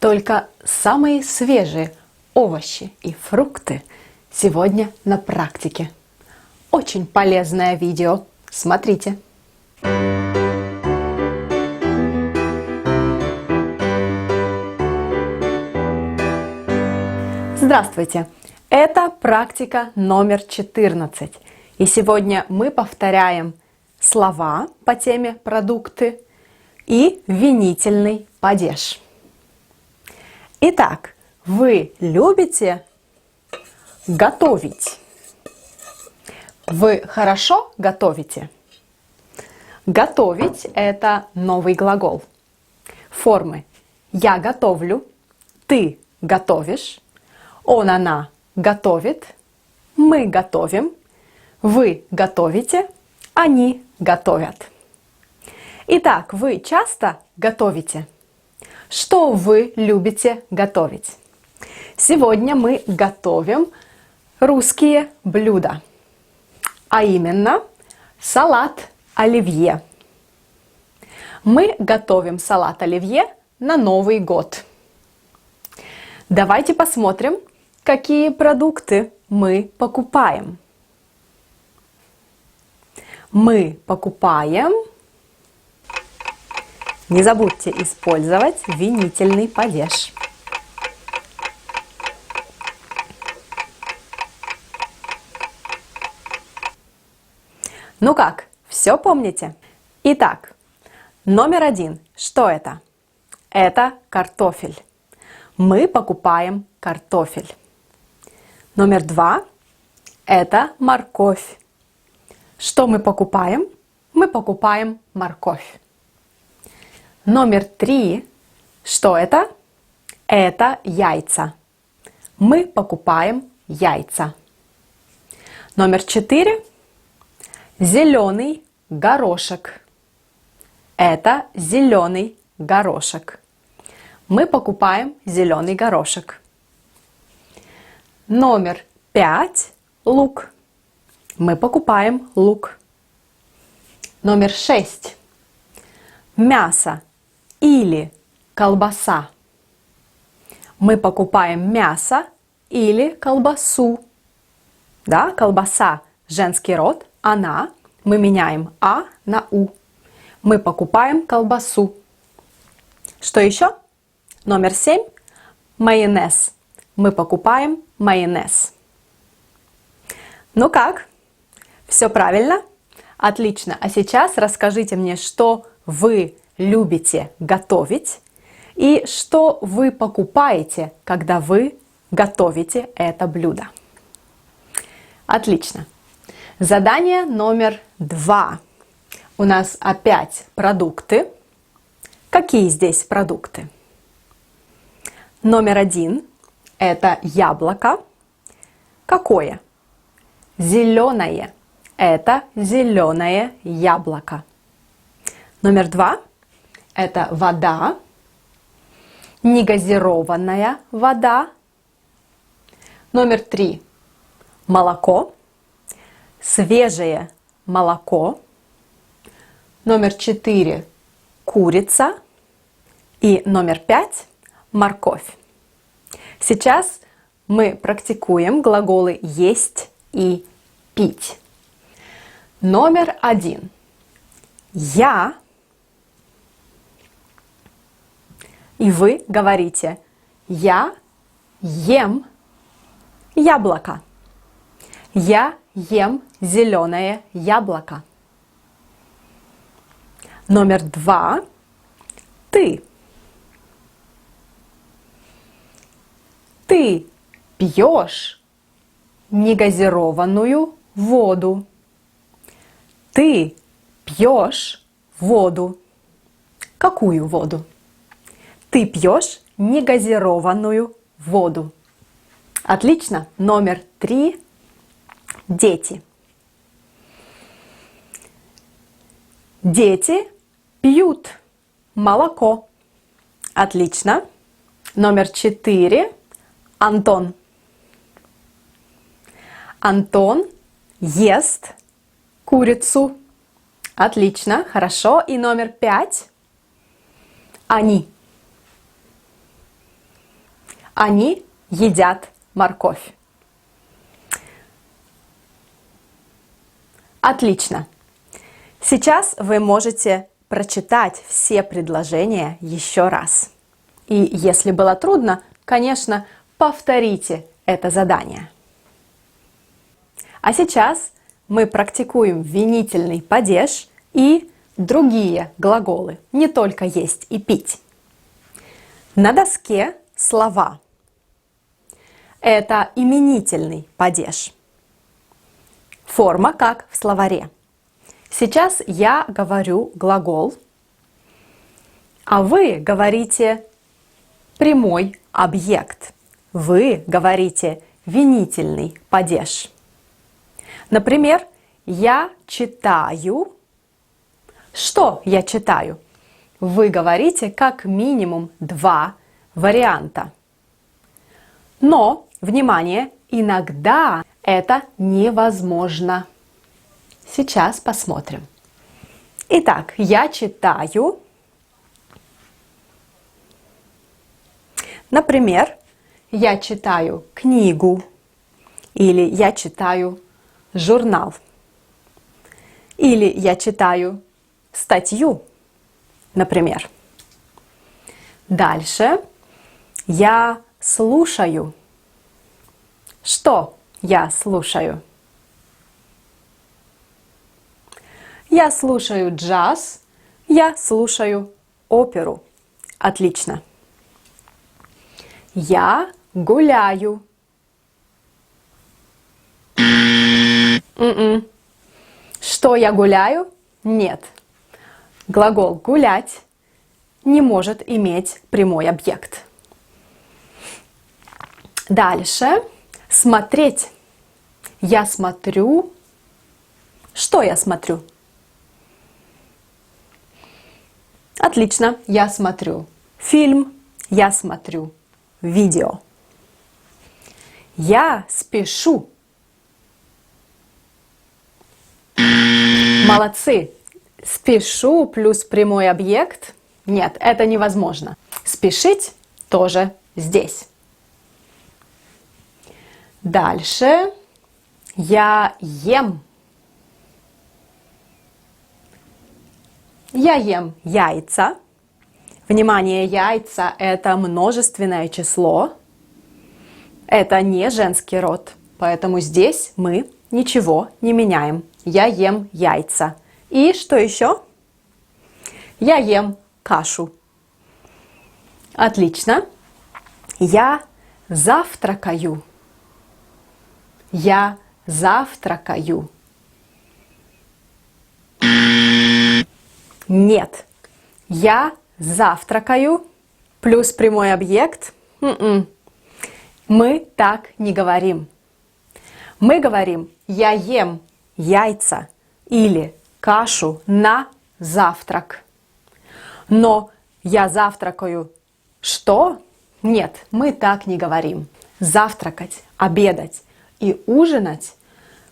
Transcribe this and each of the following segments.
Только самые свежие овощи и фрукты сегодня на практике. Очень полезное видео. Смотрите. Здравствуйте! Это практика номер 14. И сегодня мы повторяем слова по теме продукты и винительный падеж. Итак, вы любите готовить? Вы хорошо готовите? Готовить – это новый глагол. Формы «я готовлю», «ты готовишь», «он, она готовит», «мы готовим», «вы готовите», «они готовят». Итак, вы часто готовите? Что вы любите готовить? Сегодня мы готовим русские блюда, а именно салат оливье. Мы готовим салат оливье на Новый год. Давайте посмотрим, какие продукты мы покупаем. Мы покупаем... Не забудьте использовать винительный падеж. Ну как, все помните? Итак, номер 1. Что это? Это картофель. Мы покупаем картофель. Номер 2. Это морковь. Что мы покупаем? Мы покупаем морковь. Номер 3. Что это? Это яйца. Мы покупаем яйца. Номер 4. Зеленый горошек. Это зеленый горошек. Мы покупаем зеленый горошек. Номер 5. Лук. Мы покупаем лук. Номер 6. Мясо или колбаса. Мы покупаем мясо или колбасу. Да, колбаса – женский род, она. Мы меняем «а» на «у». Мы покупаем колбасу. Что еще? Номер 7. Майонез. Мы покупаем майонез. Ну как? Все правильно? Отлично. А сейчас расскажите мне, что вы любите готовить и что вы покупаете, когда вы готовите это блюдо. Отлично. Задание номер 2. У нас опять продукты. Какие здесь продукты? Номер 1 – это яблоко. Какое? Зеленое. Это зеленое яблоко. Номер 2 – это вода, негазированная вода. Номер 3 – молоко, свежее молоко. Номер 4 – курица. И номер 5 – морковь. Сейчас мы практикуем глаголы «есть» и «пить». Номер 1. Я. И вы говорите «я ем яблоко». Я ем зеленое яблоко. Номер 2. Ты. Ты пьешь негазированную воду. Ты пьешь воду. Какую воду? Ты пьешь негазированную воду. Отлично. Номер 3. Дети. Дети пьют молоко. Отлично. Номер 4. Антон. Антон ест курицу. Отлично, хорошо. И номер 5. Они. Они едят морковь. Отлично. Сейчас вы можете прочитать все предложения еще раз. И если было трудно, конечно, повторите это задание. А сейчас мы практикуем винительный падеж и другие глаголы, не только есть и пить. На доске слова. Это именительный падеж. Форма как в словаре. Сейчас я говорю глагол, а вы говорите прямой объект. Вы говорите винительный падеж. Например, я читаю. Что я читаю? Вы говорите как минимум два варианта. Но, внимание, иногда это невозможно. Сейчас посмотрим. Итак, я читаю. Например, я читаю книгу или я читаю журнал. Или я читаю статью, например. Дальше я слушаю. Что я слушаю? Я слушаю джаз, я слушаю оперу. Отлично. Я гуляю. Что я гуляю? Нет. Глагол «гулять» не может иметь прямой объект. Дальше. Смотреть. Я смотрю. Что я смотрю? Отлично. Я смотрю фильм. Я смотрю видео. Я спешу. Молодцы! Спешу плюс прямой объект? Нет, это невозможно. Спешить тоже здесь. Дальше. Я ем. Я ем яйца. Внимание, яйца – это множественное число. Это не женский род, поэтому здесь мы ничего не меняем. Я ем яйца. И что еще? Я ем кашу. Отлично. Я завтракаю. Я завтракаю. Нет. Я завтракаю плюс прямой объект. Мы так не говорим. Мы говорим «я ем яйца» или «кашу на завтрак». Но «я завтракаю» что? Нет, мы так не говорим. Завтракать, обедать и ужинать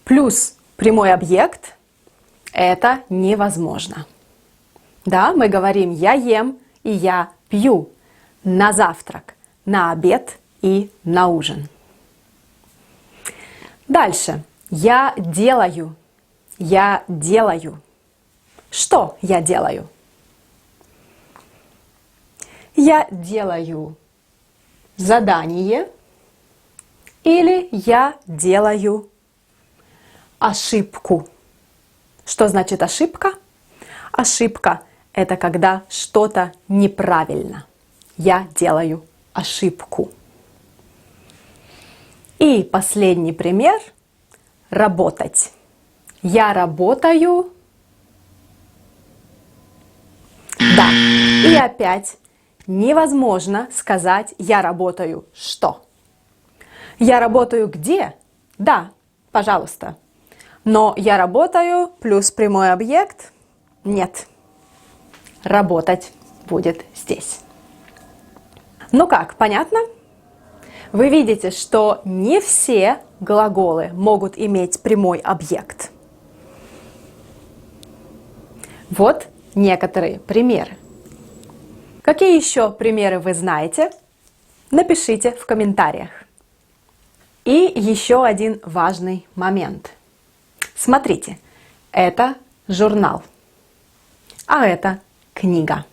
плюс прямой объект – это невозможно. Да, мы говорим «я ем» и «я пью» на завтрак, на обед и на ужин. Дальше. Я делаю. Я делаю. Что я делаю? Я делаю задание или я делаю ошибку. Что значит ошибка? Ошибка – это когда что-то неправильно. Я делаю ошибку. И последний пример – работать. Я работаю. Да. И опять невозможно сказать «я работаю что?». Я работаю где? Да, пожалуйста. Но я работаю плюс прямой объект? Нет. Работать будет здесь. Ну как, понятно? Вы видите, что не все глаголы могут иметь прямой объект. Вот некоторые примеры. Какие еще примеры вы знаете? Напишите в комментариях. И еще один важный момент. Смотрите, это журнал, а это книга.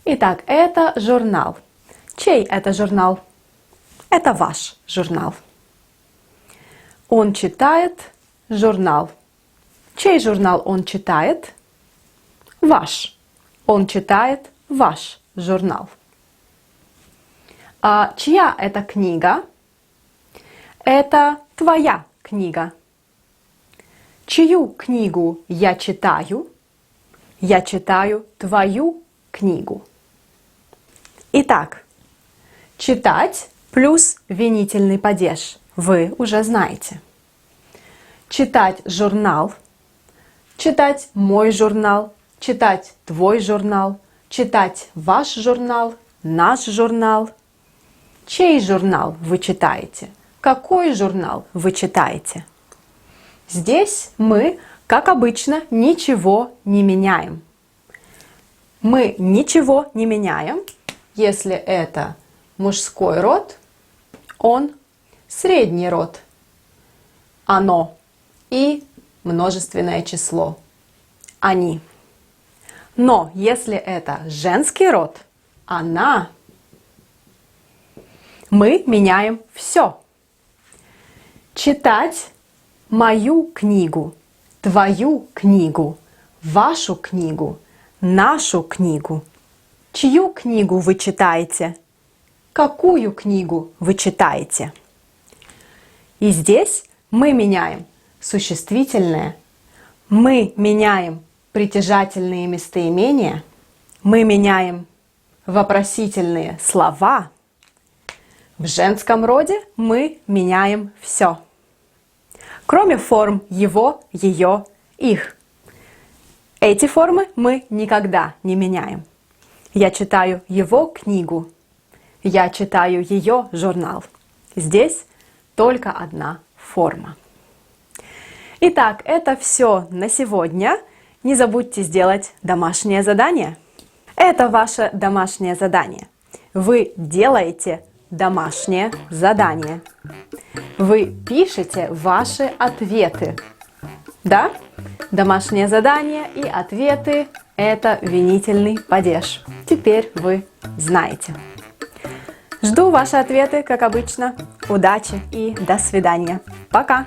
Итак, это журнал. Чей это журнал? Это ваш журнал. Он читает журнал. Чей журнал он читает? Ваш. Он читает ваш журнал. А чья это книга? Это твоя книга. Чью книгу я читаю? Я читаю твою книгу. Итак, читать плюс винительный падеж вы уже знаете. Читать журнал, читать мой журнал, читать твой журнал, читать ваш журнал, наш журнал. Чей журнал вы читаете? Какой журнал вы читаете? Здесь мы, как обычно, ничего не меняем. Мы ничего не меняем, если это мужской род, он, средний род, оно и множественное число, они. Но если это женский род, она, мы меняем все. Читать мою книгу, твою книгу, вашу книгу, нашу книгу. Чью книгу вы читаете? Какую книгу вы читаете? И здесь мы меняем существительное, мы меняем притяжательные местоимения, мы меняем вопросительные слова. В женском роде мы меняем все. Кроме форм его, ее, их. Эти формы мы никогда не меняем. Я читаю его книгу. Я читаю ее журнал. Здесь только одна форма. Итак, это все на сегодня. Не забудьте сделать домашнее задание. Это ваше домашнее задание. Вы делаете домашнее задание. Вы пишете ваши ответы. Да? Домашнее задание и ответы – это винительный падеж. Теперь вы знаете. Жду ваши ответы, как обычно. Удачи и до свидания. Пока!